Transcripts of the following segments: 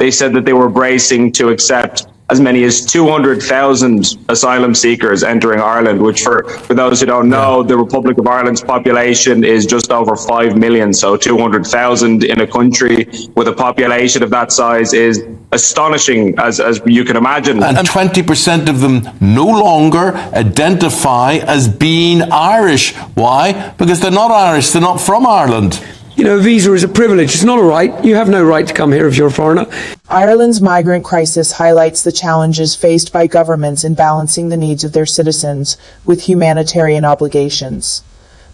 they said that they were bracing to accept as many as 200,000 asylum seekers entering Ireland, which for those who don't know, the Republic of Ireland's population is just over 5 million. So 200,000 in a country with a population of that size is astonishing, as you can imagine. And 20% of them no longer identify as being Irish. Why? Because they're not Irish, they're not from Ireland. You know, a visa is a privilege. It's not a right. You have no right to come here if you're a foreigner. Ireland's migrant crisis highlights the challenges faced by governments in balancing the needs of their citizens with humanitarian obligations.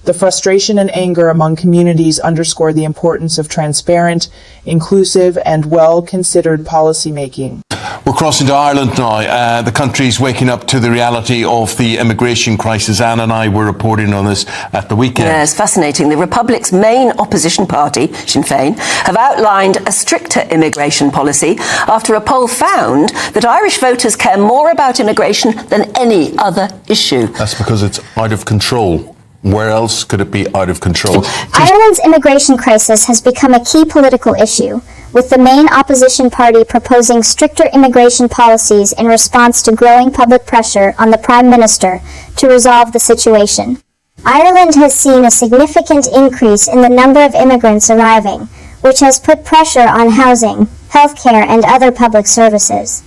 The frustration and anger among communities underscore the importance of transparent, inclusive, and well-considered policymaking. We're crossing to Ireland now. The country's waking up to the reality of the immigration crisis. Anne and I were reporting on this at the weekend. Yes, fascinating. The Republic's main opposition party, Sinn Féin, have outlined a stricter immigration policy after a poll found that Irish voters care more about immigration than any other issue. That's because it's out of control. Where else could it be out of control? Ireland's immigration crisis has become a key political issue, with the main opposition party proposing stricter immigration policies in response to growing public pressure on the Prime Minister to resolve the situation. Ireland has seen a significant increase in the number of immigrants arriving, which has put pressure on housing, healthcare, and other public services.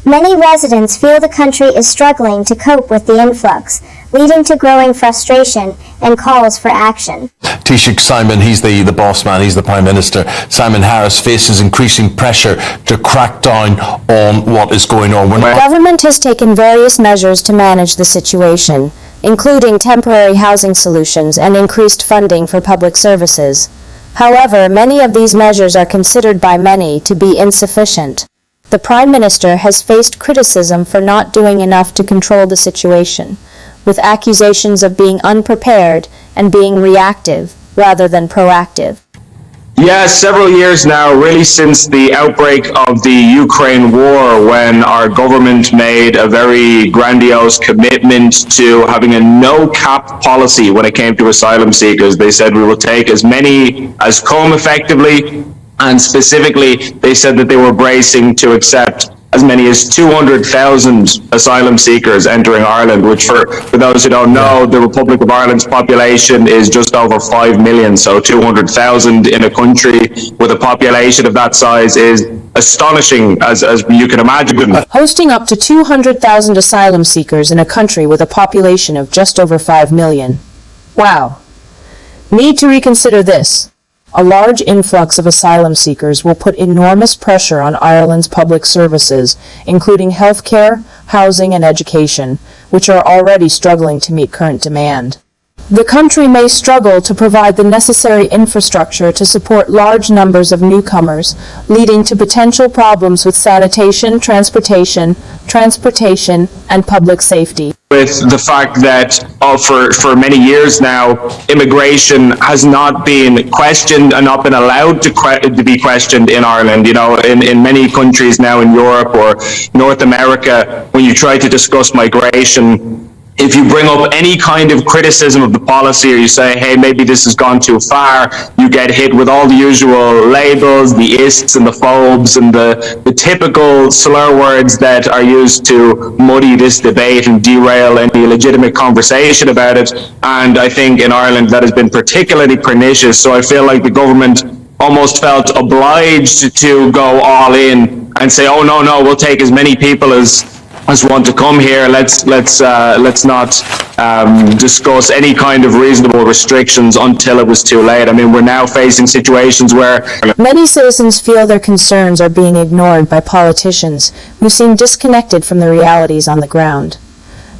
Many residents feel the country is struggling to cope with the influx, leading to growing frustration and calls for action. Taoiseach Simon, he's the boss man, he's the Prime Minister. Simon Harris faces increasing pressure to crack down on what is going on. The government has taken various measures to manage the situation, including temporary housing solutions and increased funding for public services. However, many of these measures are considered by many to be insufficient. The Prime Minister has faced criticism for not doing enough to control the situation, with accusations of being unprepared and being reactive rather than proactive. Yeah, several years now, really since the outbreak of the Ukraine war, when our government made a very grandiose commitment to having a no-cap policy when it came to asylum seekers. They said we will take as many as come effectively, and specifically they said that they were bracing to accept as many as 200,000 asylum seekers entering Ireland, which for those who don't know, the Republic of Ireland's population is just over 5 million. So 200,000 in a country with a population of that size is astonishing, as you can imagine. Hosting up to 200,000 asylum seekers in a country with a population of just over 5 million. Wow. Need to reconsider this. A large influx of asylum seekers will put enormous pressure on Ireland's public services, including healthcare, housing, and education, which are already struggling to meet current demand. The country may struggle to provide the necessary infrastructure to support large numbers of newcomers, leading to potential problems with sanitation, transportation, and public safety. With the fact that for many years now, immigration has not been questioned and not been allowed to be questioned in Ireland. You know, in many countries now in Europe or North America, when you try to discuss migration, if you bring up any kind of criticism of the policy, or you say, hey, maybe this has gone too far, you get hit with all the usual labels, the ists and the phobes and the typical slur words that are used to muddy this debate and derail any legitimate conversation about it. And I think in Ireland that has been particularly pernicious. So I feel like the government almost felt obliged to go all in and say, oh, no, we'll take as many people as want to come here. Let's not discuss any kind of reasonable restrictions until it was too late. I mean, we're now facing situations where many citizens feel their concerns are being ignored by politicians who seem disconnected from the realities on the ground.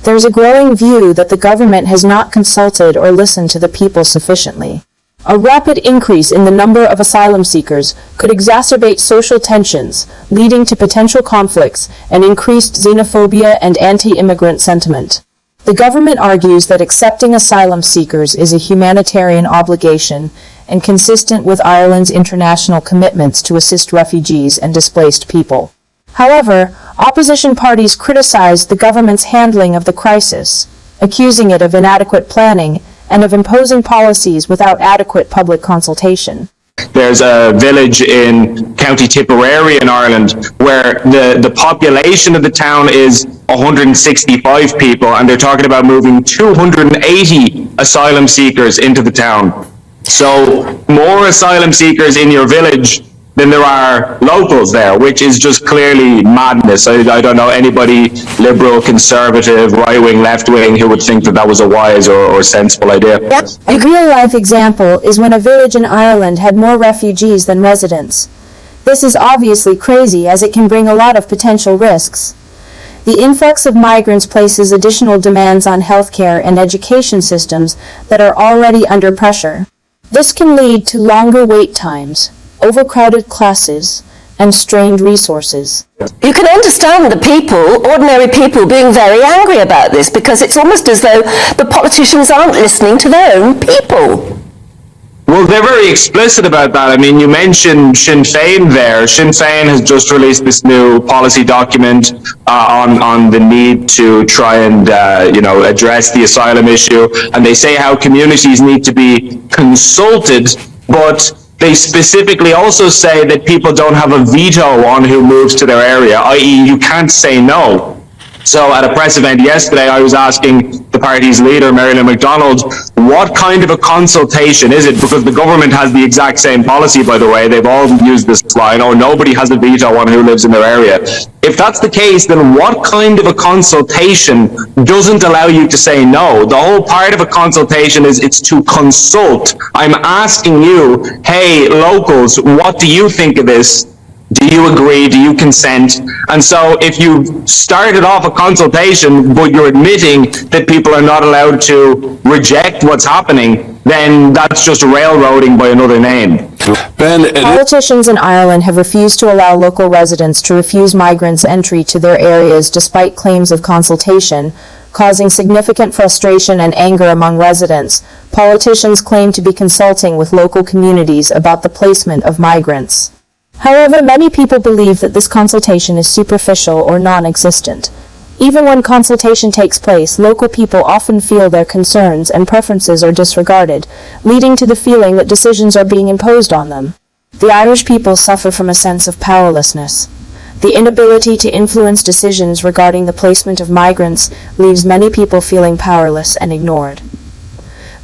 There's a growing view that the government has not consulted or listened to the people sufficiently. A rapid increase in the number of asylum seekers could exacerbate social tensions, leading to potential conflicts and increased xenophobia and anti-immigrant sentiment. The government argues that accepting asylum seekers is a humanitarian obligation and consistent with Ireland's international commitments to assist refugees and displaced people. However, opposition parties criticize the government's handling of the crisis, accusing it of inadequate planning and of imposing policies without adequate public consultation. there's a village in County Tipperary in Ireland where the population of the town is 165 people, and they're talking about moving 280 asylum seekers into the town. So more asylum seekers in your village than there are locals there, which is just clearly madness. I don't know anybody, liberal, conservative, right-wing, left-wing, who would think that that was a wise or sensible idea. A real-life example is when a village in Ireland had more refugees than residents. This is obviously crazy, as it can bring a lot of potential risks. The influx of migrants places additional demands on healthcare and education systems that are already under pressure. This can lead to longer wait times, overcrowded classes, and strained resources. You can understand the people, ordinary people, being very angry about this, because it's almost as though the politicians aren't listening to their own people. Well, they're very explicit about that. I mean, you mentioned Sinn Féin there. Sinn Féin has just released this new policy document on the need to try and, address the asylum issue. And they say how communities need to be consulted, but they specifically also say that people don't have a veto on who moves to their area, i.e. you can't say no. So at a press event yesterday, I was asking the party's leader, Marilyn McDonald, what kind of a consultation is it? Because the government has the exact same policy, by the way. They've all used this line, oh, nobody has a veto on who lives in their area. If that's the case, then what kind of a consultation doesn't allow you to say no? The whole part of a consultation is it's to consult. I'm asking you, hey, locals, what do you think of this? Do you agree? Do you consent? And so if you started off a consultation, but you're admitting that people are not allowed to reject what's happening, then that's just railroading by another name. Ben, Politicians in Ireland have refused to allow local residents to refuse migrants entry to their areas despite claims of consultation, causing significant frustration and anger among residents. Politicians claim to be consulting with local communities about the placement of migrants. However, many people believe that this consultation is superficial or non-existent. Even when consultation takes place, local people often feel their concerns and preferences are disregarded, leading to the feeling that decisions are being imposed on them. The Irish people suffer from a sense of powerlessness. The inability to influence decisions regarding the placement of migrants leaves many people feeling powerless and ignored.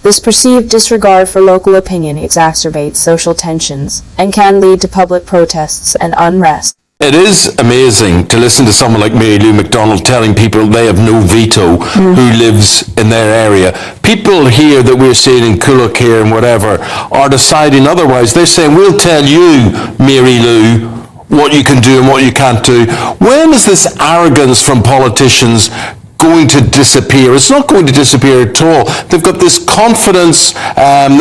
This perceived disregard for local opinion exacerbates social tensions and can lead to public protests and unrest. it is amazing to listen to someone like Mary Lou McDonald telling people they have no veto who lives in their area. People here that we're seeing in Coolock here and whatever are deciding otherwise. They're saying, we'll tell you, Mary Lou, what you can do and what you can't do. When is this arrogance from politicians going to disappear? It's not going to disappear at all. They've got this confidence, and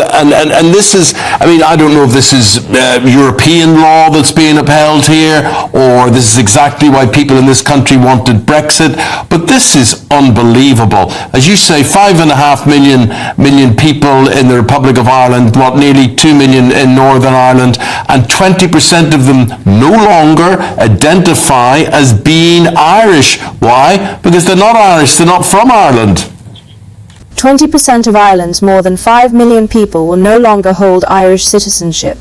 this is, I mean, I don't know if this is European law that's being upheld here, or this is exactly why people in this country wanted Brexit, but this is unbelievable. As you say, 5.5 million people in the Republic of Ireland, nearly 2 million in Northern Ireland, and 20% of them no longer identify as being Irish. Why? Because they're not Irish, they're not from Ireland. 20% of Ireland's more than 5 million people will no longer hold Irish citizenship.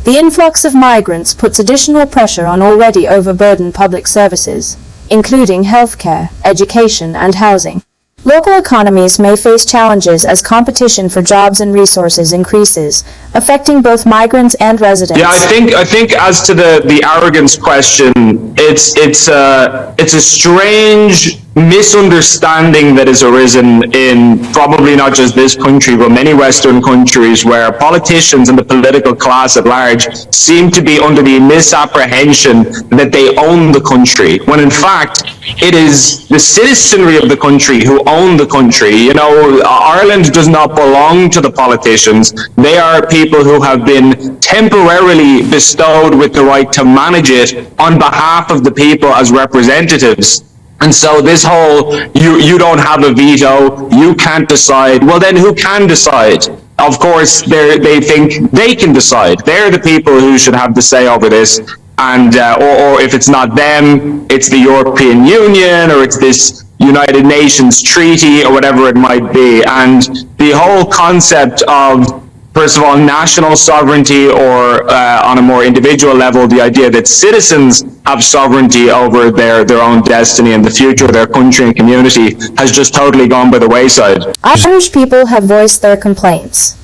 The influx of migrants puts additional pressure on already overburdened public services, including healthcare, education, and housing. Local economies may face challenges as competition for jobs and resources increases, affecting both migrants and residents. Yeah, I think as to the arrogance question, it's a strange misunderstanding that has arisen in probably not just this country, but many Western countries, where politicians and the political class at large seem to be under the misapprehension that they own the country, when in fact it is the citizenry of the country who own the country. You know, Ireland does not belong to the politicians. They are people who have been temporarily bestowed with the right to manage it on behalf of the people as representatives. And so this whole, you don't have a veto, you can't decide, well then who can decide? Of course, they think they can decide. They're the people who should have the say over this. And, or if it's not them, it's the European Union, or it's this United Nations treaty, or whatever it might be. And the whole concept of first of all, national sovereignty, or on a more individual level, the idea that citizens have sovereignty over their own destiny and the future of their country and community has just totally gone by the wayside. Irish people have voiced their complaints.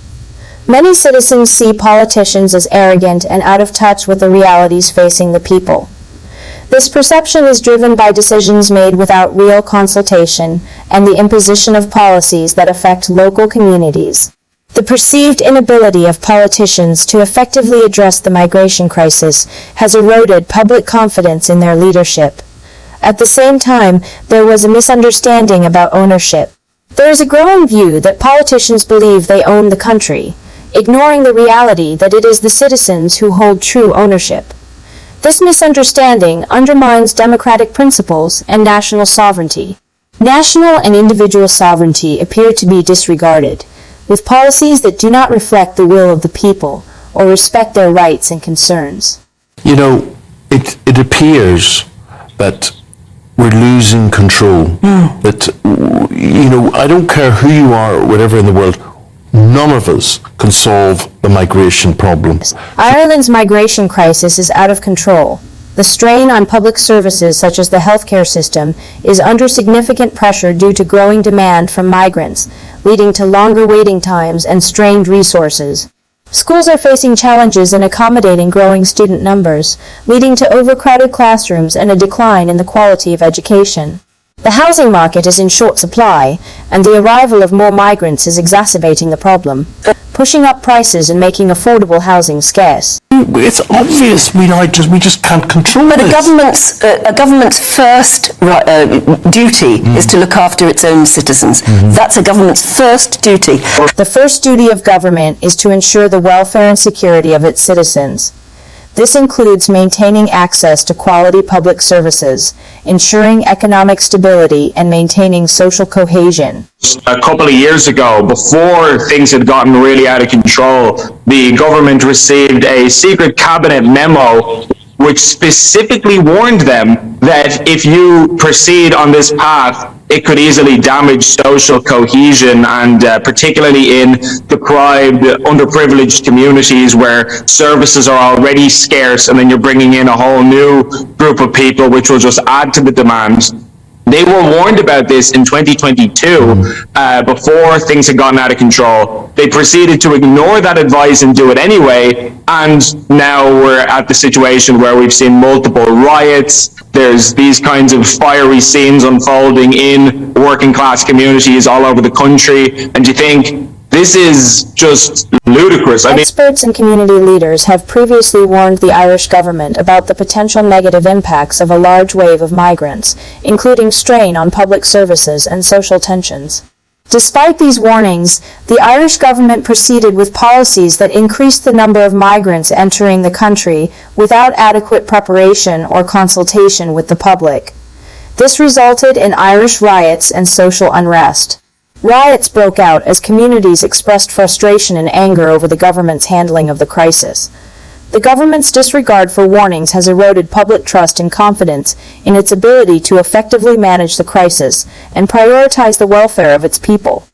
Many citizens see politicians as arrogant and out of touch with the realities facing the people. This perception is driven by decisions made without real consultation and the imposition of policies that affect local communities. The perceived inability of politicians to effectively address the migration crisis has eroded public confidence in their leadership. At the same time, there was a misunderstanding about ownership. There is a growing view that politicians believe they own the country, ignoring the reality that it is the citizens who hold true ownership. This misunderstanding undermines democratic principles and national sovereignty. National and individual sovereignty appear to be disregarded, with policies that do not reflect the will of the people or respect their rights and concerns. You know, it appears that we're losing control. That, you know, I don't care who you are or whatever in the world, none of us can solve the migration problem. Ireland's migration crisis is out of control. The strain on public services such as the healthcare system is under significant pressure due to growing demand from migrants, leading to longer waiting times and strained resources. Schools are facing challenges in accommodating growing student numbers, leading to overcrowded classrooms and a decline in the quality of education. The housing market is in short supply, and the arrival of more migrants is exacerbating the problem, pushing up prices and making affordable housing scarce. It's obvious we just can't control But this. a government's first duty is to look after its own citizens. That's a government's first duty. The first duty of government is to ensure the welfare and security of its citizens. This includes maintaining access to quality public services, ensuring economic stability, and maintaining social cohesion. A couple of years ago, before things had gotten really out of control, the government received a secret cabinet memo which specifically warned them that if you proceed on this path, it could easily damage social cohesion, and particularly in deprived, underprivileged communities where services are already scarce, and then you're bringing in a whole new group of people which will just add to the demand. They were warned about this in 2022, before things had gotten out of control. They proceeded to ignore that advice and do it anyway, and now we're at the situation where we've seen multiple riots. There's these kinds of fiery scenes unfolding in working class communities all over the country, and you think, this is just ludicrous. Experts and community leaders have previously warned the Irish government about the potential negative impacts of a large wave of migrants, including strain on public services and social tensions. Despite these warnings, the Irish government proceeded with policies that increased the number of migrants entering the country without adequate preparation or consultation with the public. This resulted in Irish riots and social unrest. Riots broke out as communities expressed frustration and anger over the government's handling of the crisis. The government's disregard for warnings has eroded public trust and confidence in its ability to effectively manage the crisis and prioritize the welfare of its people.